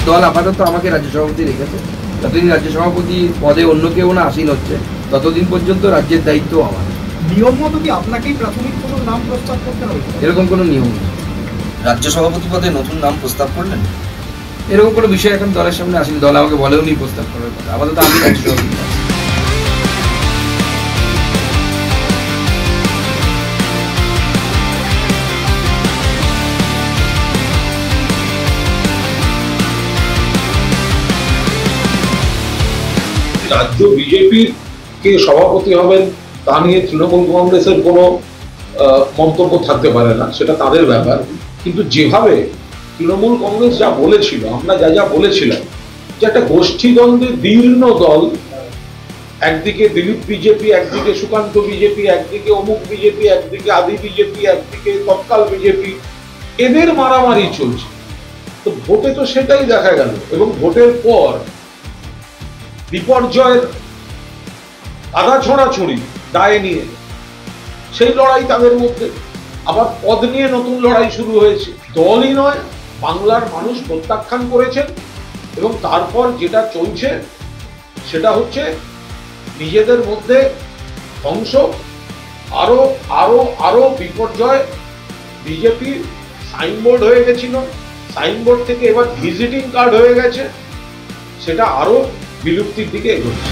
দল আপাতত আমাকে রাজ্য সভাপতি রেখেছে। যতদিন রাজ্য সভাপতি পদে অন্য কেউ না আসীন হচ্ছে ততদিন পর্যন্ত রাজ্যের দায়িত্ব আমার। নিয়ম মতো কি আপনাকেই প্রাথমিক কোনো নাম প্রস্তাব করতে হবে? এরকম কোনো নিয়ম নেই। রাজ্য সভাপতি পদে নতুন নাম প্রস্তাব করলেন? এরকম কোনো বিষয় এখন দলের সামনে আসেনি, দল আমাকে বলেও নি প্রস্তাব করার কথা। আপাতত আমি রাজ্য সভাপতি। রাজ্য বিজেপির কে সভাপতি হবেন তা নিয়ে তৃণমূল কংগ্রেসের কোনো মন্তব্য থাকতে পারে না, সেটা তাদের ব্যাপার। কিন্তু যেভাবে তৃণমূল কংগ্রেস যা বলেছিল, আমরা যা বলেছিলাম যে একটা গোষ্ঠীদ্বন্দ্বে দীর্ণ দল, একদিকে দিলীপ বিজেপি, একদিকে সুকান্ত বিজেপি, একদিকে অমুক বিজেপি, একদিকে আদি বিজেপি, একদিকে তৎকাল বিজেপি, এদের মারামারি চলছে। তো ভোটে তো সেটাই দেখা গেল, এবং ভোটের পর বিপর্যয়ের আধা ছড়াছড়ি দায় নিয়ে সেই লড়াই তাদের মধ্যে। আবার পদ নিয়ে নতুন লড়াই শুরু হয়েছে। দলই নয়, বাংলার মানুষ প্রত্যাখ্যান করেছেন, এবং তারপর যেটা চলছে সেটা হচ্ছে নিজেদের মধ্যে ধ্বংস, আরো আরো আরো বিপর্যয়। বিজেপি সাইনবোর্ড হয়ে গেছিল, সাইনবোর্ড থেকে এবার ভিজিটিং কার্ড হয়ে গেছে, সেটা আরো বিলুপ্তির দিকে এগোচ্ছে।